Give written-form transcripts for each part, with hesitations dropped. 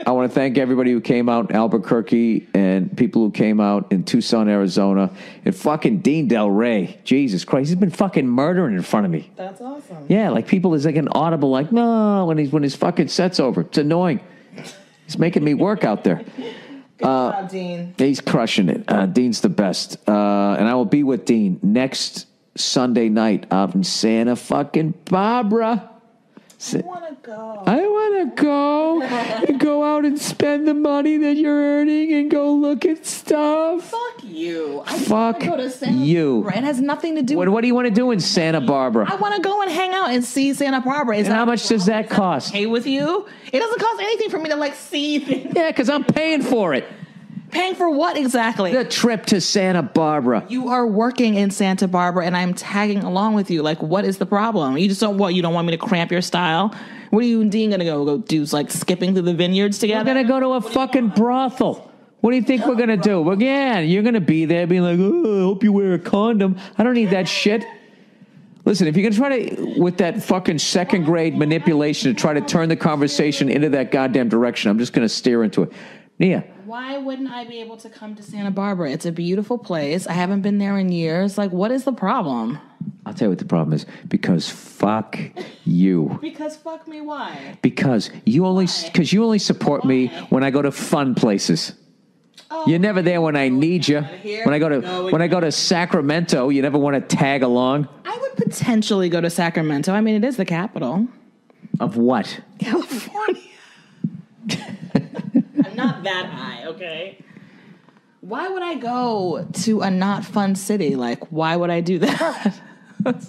I want to thank everybody who came out in Albuquerque and people who came out in Tucson, Arizona, and fucking Dean Del Rey. Jesus Christ, he's been fucking murdering in front of me. That's awesome. Yeah, like people is like an audible, like no, when his fucking set's over. It's annoying. He's making me work out there. Good job, Dean. He's crushing it. Dean's the best. And I will be with Dean next Sunday night out in Santa fucking Barbara. I want to go. I want to go and go out and spend the money that you're earning and go look at stuff. Fuck you. Fuck go to Santa you. Barbara. It has nothing to do What do you want to do in Santa Barbara? I want to go and hang out and see Santa Barbara. And how much does that cost? Okay with you? It doesn't cost anything for me to like see things. Yeah, because I'm paying for it. Paying for what exactly? The trip to Santa Barbara. You are working in Santa Barbara, and I'm tagging along with you. Like, what is the problem? You just don't what? You don't want me to cramp your style? What are you and Dean gonna go do? Like skipping through the vineyards together? We're gonna go to a fucking brothel. What do you think we're gonna do? Well, yeah, you're gonna be there, being like, "Oh, I hope you wear a condom." I don't need that shit. Listen, if you're gonna try to, with that fucking second grade manipulation, to try to turn the conversation into that goddamn direction, I'm just gonna steer into it. Nia. Why wouldn't I be able to come to Santa Barbara? It's a beautiful place. I haven't been there in years. Like, what is the problem? I'll tell you what the problem is. Because fuck you. Because fuck me, why? Because you only support me when I go to fun places. Oh, You're never there when I need you. When I go to Sacramento, you never want to tag along. I would potentially go to Sacramento. I mean, it is the capital. Of what? California. I'm not that high, okay? Why would I go to a not fun city? Like, why would I do that?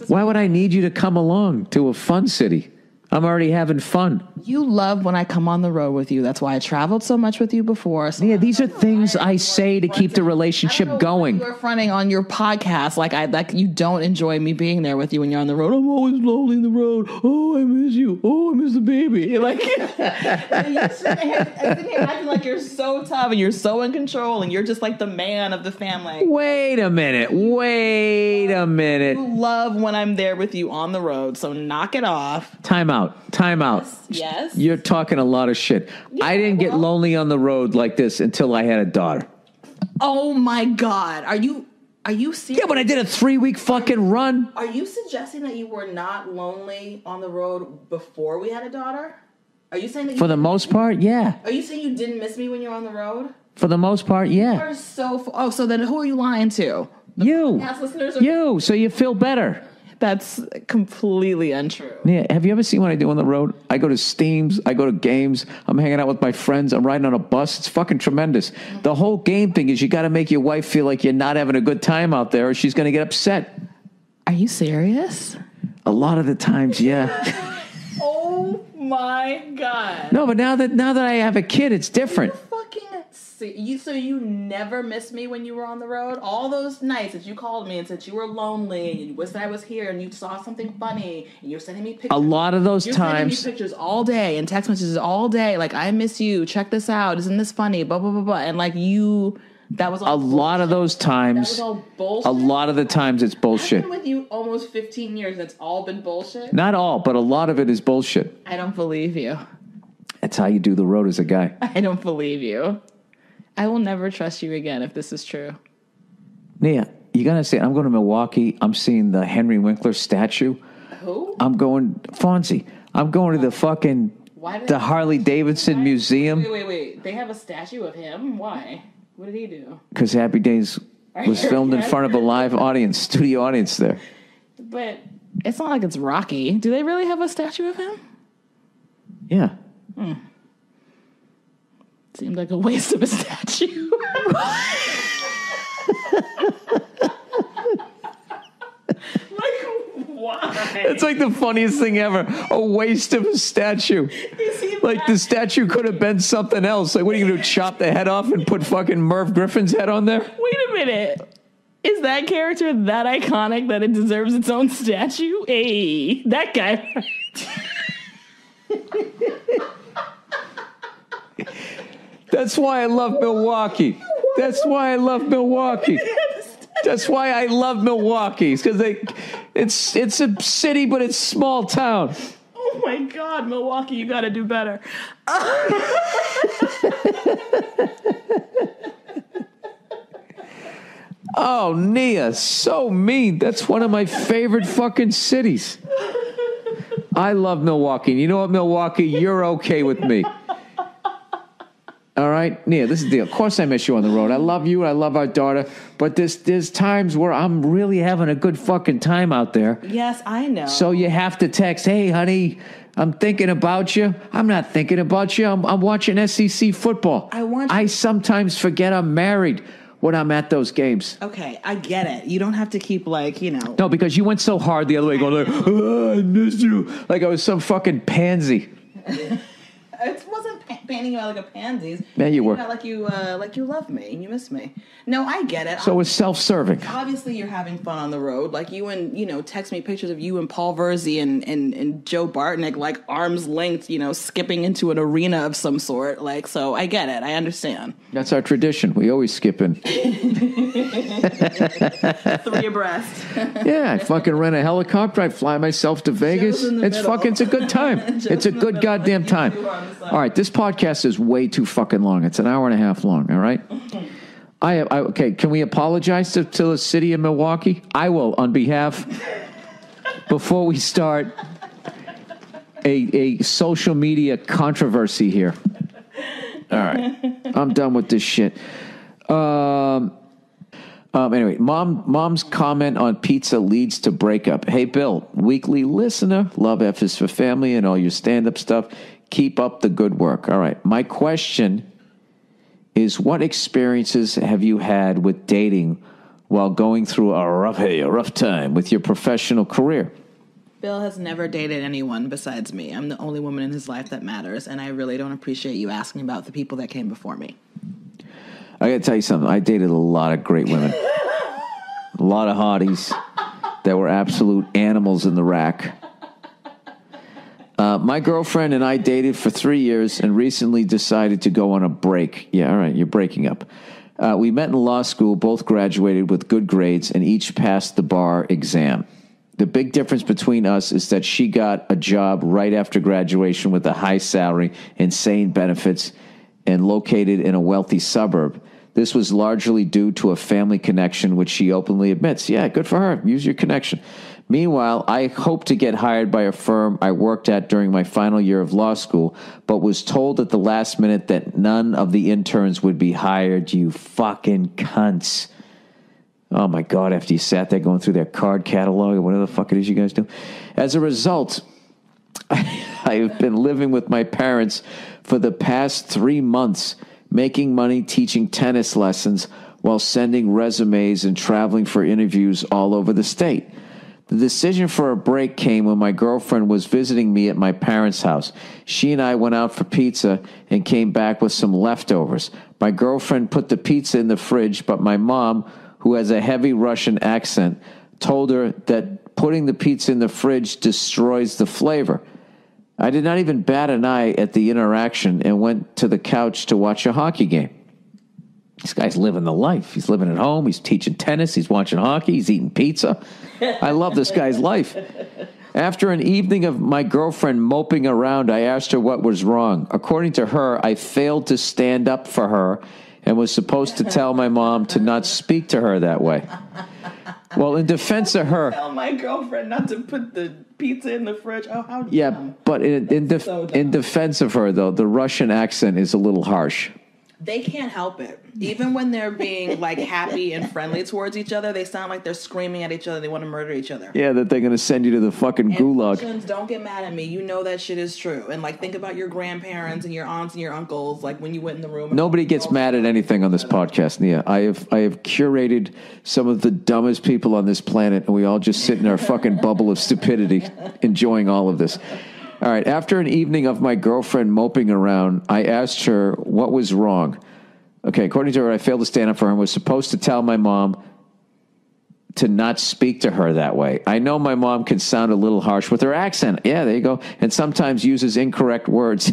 Why would I need you to come along to a fun city? I'm already having fun. You love when I come on the road with you. That's why I traveled so much with you before. So yeah, these are things I say to keep the relationship going. You're fronting on your podcast like you don't enjoy me being there with you when you're on the road. I'm always lonely in the road. Oh, I miss you. Oh, I miss the baby. You're like, you're sitting here acting like you're so tough and you're so in control and you're just like the man of the family. Wait a minute. You love when I'm there with you on the road, so knock it off. Time out. Yes. You're talking a lot of shit. Yeah, I didn't get lonely on the road like this until I had a daughter. Oh my God. Are you serious? Yeah, when I did a 3-week fucking run. Are you suggesting that you were not lonely on the road before we had a daughter? Are you saying that for the most part, yeah. Are you saying you didn't miss me when you were on the road? For the most part, yeah. You are so so then who are you lying to? You. You, so you feel better. That's completely untrue. Yeah. Have you ever seen what I do on the road? I go to Steams. I go to games. I'm hanging out with my friends. I'm riding on a bus. It's fucking tremendous. Mm-hmm. The whole game thing is you got to make your wife feel like you're not having a good time out there or she's going to get upset. Are you serious? A lot of the times, yeah. Oh my God. No, but now that I have a kid, it's different. So you never missed me when you were on the road? All those nights that you called me and said you were lonely and you wished I was here and you saw something funny and you're sending me pictures. A lot of those times. You're sending me pictures all day and text messages all day. Like, I miss you. Check this out. Isn't this funny? Blah, blah, blah, blah. And like that was all bullshit. Lot of those times. That was all bullshit. A lot of the times it's bullshit. I've been with you almost 15 years. That's all been bullshit? Not all, but a lot of it is bullshit. I don't believe you. That's how you do the road as a guy. I don't believe you. I will never trust you again if this is true. Nia, you got to say, I'm going to Milwaukee. I'm seeing the Henry Winkler statue. Who? I'm going, Fonzie. I'm going to the fucking, the Harley Davidson Museum. Wait. They have a statue of him? Why? What did he do? Because Happy Days was filmed in front of a live audience, studio audience there. But it's not like it's Rocky. Do they really have a statue of him? Yeah. Seemed like a waste of a statue. Why? It's like the funniest thing ever. A waste of a statue. Like the statue could have been something else. Like, what are you going to do? Chop the head off and put fucking Merv Griffin's head on there? Wait a minute. Is that character that iconic that it deserves its own statue? Hey, that guy. That's why I love Milwaukee. That's why I love Milwaukee. That's why I love Milwaukee. Because it's a city, but it's small town. Oh my God, Milwaukee, you got to do better. Oh, Nia, so mean. That's one of my favorite fucking cities. I love Milwaukee. You know what, Milwaukee? You're okay with me. All right? Nia, this is the deal. Of course I miss you on the road. I love you. I love our daughter. But there's times where I'm really having a good fucking time out there. Yes, I know. So you have to text, hey, honey, I'm thinking about you. I'm not thinking about you. I'm watching SEC football. I sometimes forget I'm married when I'm at those games. Okay, I get it. You don't have to keep No, because you went so hard the other way, going like, oh, I missed you. Like I was some fucking pansy. It wasn't painting you out like a pansy. Yeah, you were. Like you love me and you miss me. No, I get it. So it's self-serving. Obviously, you're having fun on the road. Like you and text me pictures of you and Paul Verzi and Joe Bartnick, like arms length, skipping into an arena of some sort. Like, so I get it. I understand. That's our tradition. We always skip in. 3 abreast. Yeah, I fucking rent a helicopter. I fly myself to Vegas. It's a good time. It's a good goddamn time. All right, this podcast is way too fucking long. It's an hour and a half long, all right? Okay, can we apologize to the city of Milwaukee? I will, on behalf, before we start a social media controversy here. All right, I'm done with this shit. Anyway, mom's comment on pizza leads to breakup. Hey, Bill, weekly listener, love F is for family and all your stand-up stuff. Keep up the good work. All right, my question is, what experiences have you had with dating while going through a rough time with your professional career? Bill has never dated anyone besides me. I'm the only woman in his life that matters, and I really don't appreciate you asking about the people that came before me. I got to tell you something. I dated a lot of great women. A lot of hotties that were absolute animals in the rack. My girlfriend and I dated for 3 years and recently decided to go on a break. Yeah, all right, you're breaking up. We met in law school, both graduated with good grades, and each passed the bar exam. The big difference between us is that she got a job right after graduation with a high salary, insane benefits, and located in a wealthy suburb. This was largely due to a family connection, which she openly admits. Yeah, good for her. Use your connection. Meanwhile, I hoped to get hired by a firm I worked at during my final year of law school, but was told at the last minute that none of the interns would be hired. You fucking cunts. Oh, my God, after you sat there going through their card catalog or whatever the fuck it is you guys do. As a result, I've been living with my parents for the past 3 months, making money teaching tennis lessons while sending resumes and traveling for interviews all over the state. The decision for a break came when my girlfriend was visiting me at my parents' house. She and I went out for pizza and came back with some leftovers. My girlfriend put the pizza in the fridge, but my mom, who has a heavy Russian accent, told her that putting the pizza in the fridge destroys the flavor. I did not even bat an eye at the interaction and went to the couch to watch a hockey game. This guy's living the life. He's living at home. He's teaching tennis. He's watching hockey. He's eating pizza. I love this guy's life. After an evening of my girlfriend moping around, I asked her what was wrong. According to her, I failed to stand up for her and was supposed to tell my mom to not speak to her that way. Well, in defense of her... Tell my girlfriend not to put the pizza in the fridge. Oh, how dumb. Yeah, but in defense of her, though, the Russian accent is a little harsh. They can't help it. Even when they're being like happy and friendly towards each other, they sound like they're screaming at each other. They want to murder each other. Yeah, that they're going to send you to the fucking gulag. Russians, don't get mad at me. You know that shit is true. And like, think about your grandparents and your aunts and your uncles. Like when you went in the room. Nobody gets mad at anything on this podcast, Nia. I have curated some of the dumbest people on this planet, and we all just sit in our fucking bubble of stupidity, enjoying all of this. All right, after an evening of my girlfriend moping around, I asked her what was wrong. Okay, according to her, I failed to stand up for her and was supposed to tell my mom to not speak to her that way. I know my mom can sound a little harsh with her accent. Yeah, there you go. And sometimes uses incorrect words.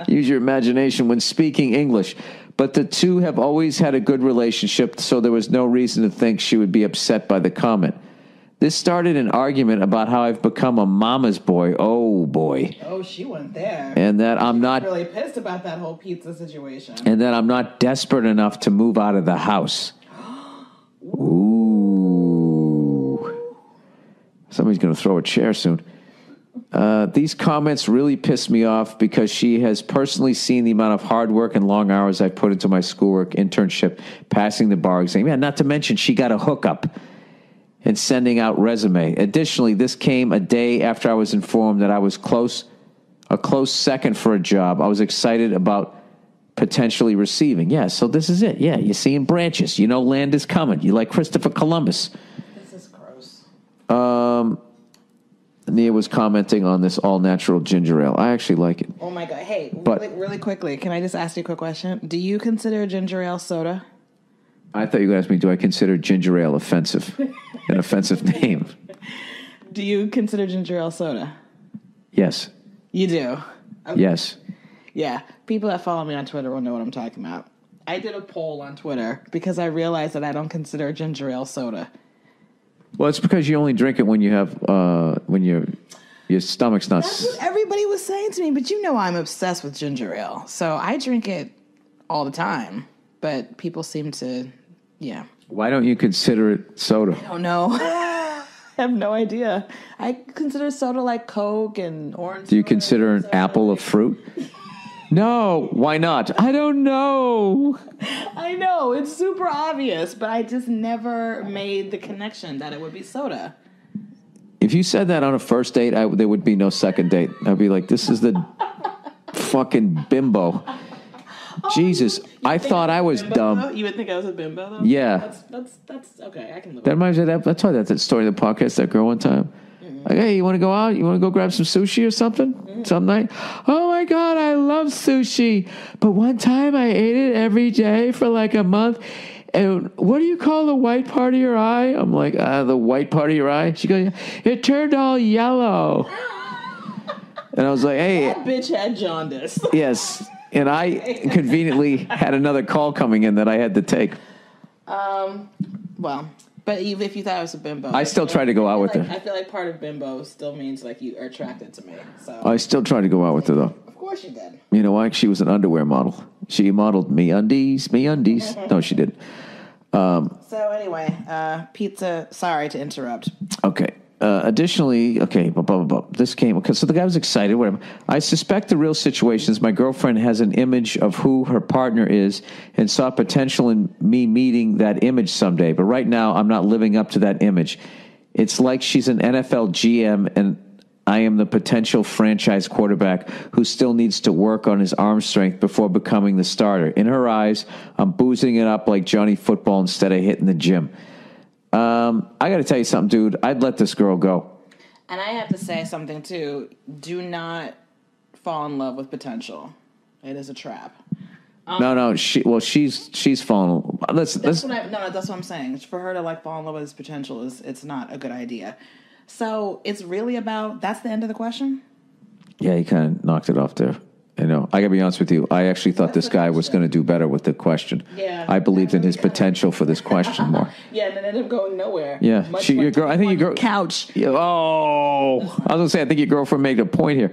Use your imagination when speaking English. But the two have always had a good relationship, so there was no reason to think she would be upset by the comment. This started an argument about how I've become a mama's boy. Oh, boy. Oh, she went there. And that I'm not really pissed about that whole pizza situation. And that I'm not desperate enough to move out of the house. Ooh. Somebody's going to throw a chair soon. These comments really piss me off because she has personally seen the amount of hard work and long hours I've put into my schoolwork, internship, passing the bar exam. Yeah, not to mention she got a hookup and sending out resume. Additionally, this came a day after I was informed that I was a close second for a job I was excited about potentially receiving. Yeah, so this is it. Yeah, you're seeing branches. You know land is coming. You like Christopher Columbus. This is gross. Nia was commenting on this all-natural ginger ale. I actually like it. Oh, my God. Hey, really quickly, can I just ask you a quick question? Do you consider ginger ale soda? I thought you were going to ask me, do I consider ginger ale offensive? An offensive name. Do you consider ginger ale soda? Yes. You do? Okay. Yes. Yeah. People that follow me on Twitter will know what I'm talking about. I did a poll on Twitter because I realized that I don't consider ginger ale soda. Well, it's because you only drink it when you have, when your stomach's not... That's what everybody was saying to me, but you know I'm obsessed with ginger ale. So I drink it all the time, but people seem to, yeah. Why don't you consider it soda? I don't know. I have no idea. I consider soda like Coke and orange. Do you consider an apple a fruit? No, why not? I don't know. I know, it's super obvious, but I just never made the connection that it would be soda. If you said that on a first date, there would be no second date. I'd be like, this is the fucking bimbo. Jesus, I thought I was dumb. Though? You would think I was a bimbo, though? Yeah. That's okay, I can live that reminds me of that. I told that story in the podcast, that girl one time. Like, hey, you want to go out? You want to go grab some sushi or something? Some night? Oh, my God, I love sushi. But one time I ate it every day for like a month. And what do you call the white part of your eye? I'm like, the white part of your eye? She goes, it turned all yellow. And I was like, hey. That bitch had jaundice. Yes. And I conveniently had another call coming in that I had to take. Well... But if you thought I was a bimbo, I still try to go out with her. I feel like part of bimbo still means like you are attracted to me. So I still try to go out with her, though. Of course you did. You know why? She was an underwear model. She modeled me undies. No, she didn't. So anyway, pizza. Sorry to interrupt. Okay. Additionally, okay, this came because so the guy was excited. Whatever. I suspect the real situation is my girlfriend has an image of who her partner is and saw potential in me meeting that image someday. But right now, I'm not living up to that image. It's like she's an NFL GM and I am the potential franchise quarterback who still needs to work on his arm strength before becoming the starter. In her eyes, I'm boozing it up like Johnny Football instead of hitting the gym. I got to tell you something, dude. I'd let this girl go. And I have to say something, too. Do not fall in love with potential. It is a trap. No. She's fallen. That's what I'm saying. For her to like fall in love with his potential it's not a good idea. So it's really about, that's the end of the question? Yeah, he kind of knocked it off there. You know, I got to be honest with you. I actually thought this guy was going to do better with the question. Yeah. I believed in his potential for this question more. Yeah, and it ended up going nowhere. Yeah. Your girl, I think your girl... Couch. Yeah, oh. I was going to say, I think your girlfriend made a point here.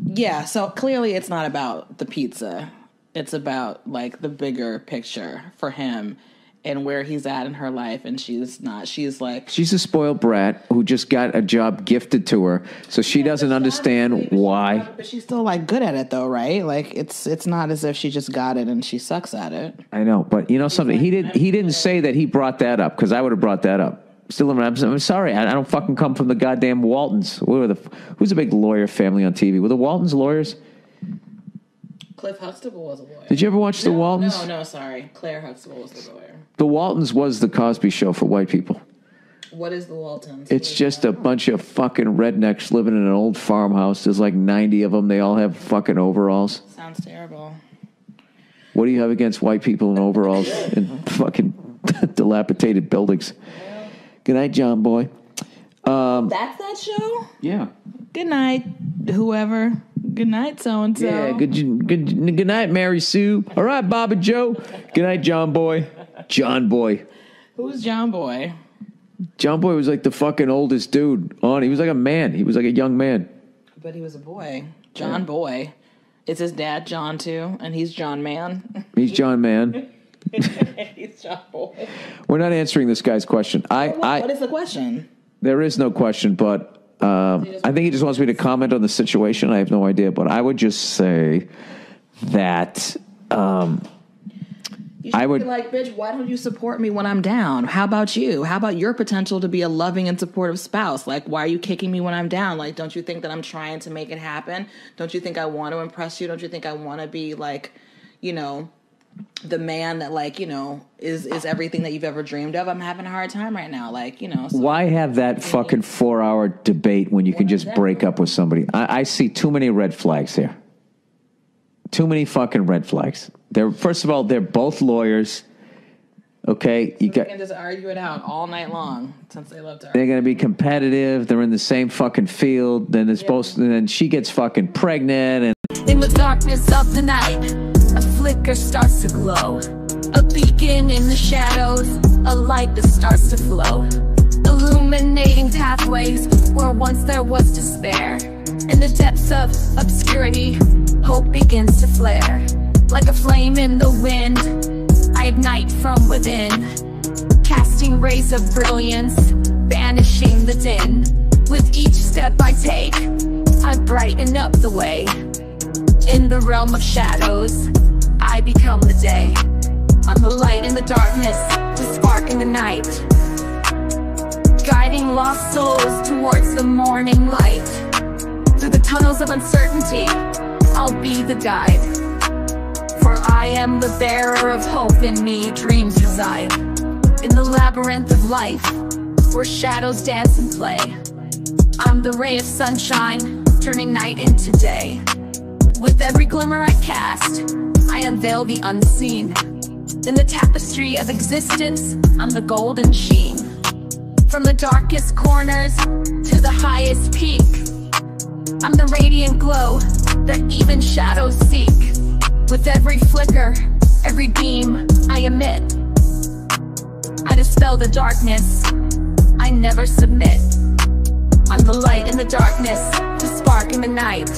Yeah, so clearly it's not about the pizza. It's about, like, the bigger picture for him and where he's at in her life, and she's not. She's like... She's a spoiled brat who just got a job gifted to her, so she doesn't understand why. But she's still, like, good at it, though, right? Like, it's not as if she just got it and she sucks at it. I know, but you know something? He didn't say that he brought that up, because I would have brought that up. Still, I'm sorry, I don't fucking come from the goddamn Waltons. Who's a big lawyer family on TV? Were the Waltons lawyers? Cliff Huxtable was a lawyer. Did you ever watch The Waltons? No, sorry. Claire Huxtable was the lawyer. The Waltons was the Cosby Show for white people. What is the Waltons? It's just a bunch of fucking rednecks living in an old farmhouse. There's like 90 of them. They all have fucking overalls. Sounds terrible. What do you have against white people in overalls in fucking dilapidated buildings? Yeah. Good night, John Boy. That's that show? Yeah. Good night, whoever. Good night, so-and-so. Yeah, good night, Mary Sue. All right, Bob and Joe. Good night, John Boy. John Boy. Who's John Boy? John Boy was like the fucking oldest dude on. He was like a man. He was like a young man. But he was a boy. John Boy. Is his dad John too? And he's John Man? He's John Man. He's John Boy. We're not answering this guy's question. What is the question? There is no question, but I think he just wants me to comment on the situation. I have no idea, but I would just say that You should be like, bitch, why don't you support me when I'm down? How about you? How about your potential to be a loving and supportive spouse? Like, why are you kicking me when I'm down? Like, don't you think that I'm trying to make it happen? Don't you think I want to impress you? Don't you think I want to be like, you know, the man that, like, you know, is everything that you've ever dreamed of? I'm having a hard time right now. Like, you know. So why have that fucking 4-hour debate when you can just break up with somebody? I see too many red flags here. Too many fucking red flags. First of all, they're both lawyers. Okay, they can just argue it out all night long since they love to argue. They're going to be competitive. They're in the same fucking field. Then and then she gets fucking pregnant. And in the darkness of the night, a flicker starts to glow. A beacon in the shadows, a light that starts to flow, illuminating pathways where once there was despair. In the depths of obscurity, hope begins to flare. Like a flame in the wind, I ignite from within, casting rays of brilliance, banishing the din. With each step I take, I brighten up the way. In the realm of shadows, I become the day. I'm the light in the darkness, the spark in the night, guiding lost souls towards the morning light. Through the tunnels of uncertainty, I'll be the guide. For I am the bearer of hope, in me dreams reside. In the labyrinth of life, where shadows dance and play, I'm the ray of sunshine, turning night into day. With every glimmer I cast, I unveil the unseen. In the tapestry of existence, I'm the golden sheen. From the darkest corners to the highest peak, I'm the radiant glow that even shadows seek. With every flicker, every beam I emit, I dispel the darkness, I never submit. I'm the light in the darkness, the spark in the night,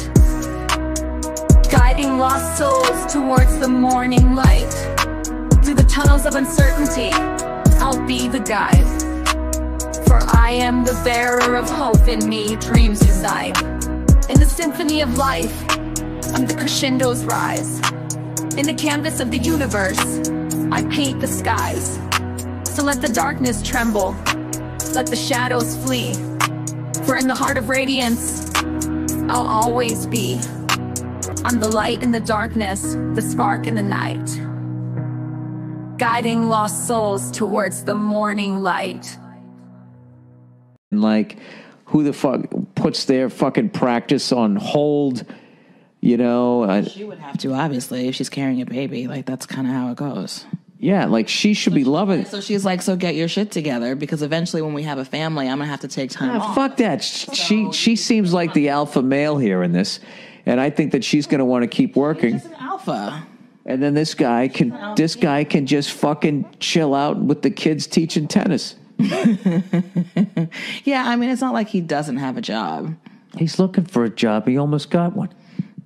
guiding lost souls towards the morning light. Through the tunnels of uncertainty, I'll be the guide. For I am the bearer of hope, in me dreams reside. In the symphony of life, I'm the crescendo's rise. In the canvas of the universe, I paint the skies. So let the darkness tremble, let the shadows flee. For in the heart of radiance, I'll always be. I'm the light in the darkness, the spark in the night, guiding lost souls towards the morning light. Like, who the fuck puts their fucking practice on hold? You know, she would have to, obviously, if she's carrying a baby. Like, that's kind of how it goes. Yeah, like, she should be loving. So she's like, so get your shit together, because eventually when we have a family, I'm going to have to take time off. Fuck that. She seems like the alpha male here in this, and I think that she's going to want to keep working. She's just an alpha. And then this guy can just fucking chill out with the kids teaching tennis. Yeah, I mean, it's not like he doesn't have a job. He's looking for a job. He almost got one.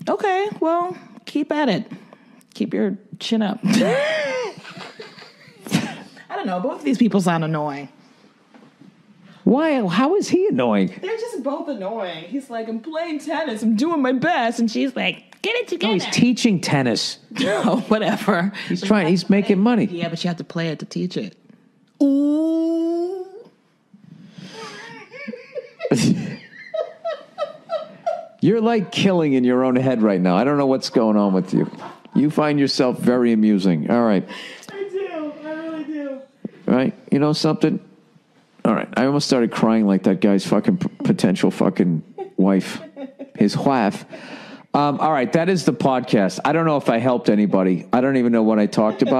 Okay, well, keep at it. Keep your chin up. I don't know. Both of these people sound annoying. Why? How is he annoying? They're just both annoying. He's like, I'm playing tennis. I'm doing my best. And she's like, get it together. No, he's teaching tennis. No, whatever. He's making money. Yeah, but you have to play it to teach it. Ooh. You're like killing in your own head right now. I don't know what's going on with you. You find yourself very amusing. All right. I do. I really do. All right. You know something? All right. I almost started crying like that guy's fucking potential fucking wife. His wife. All right. That is the podcast. I don't know if I helped anybody. I don't even know what I talked about.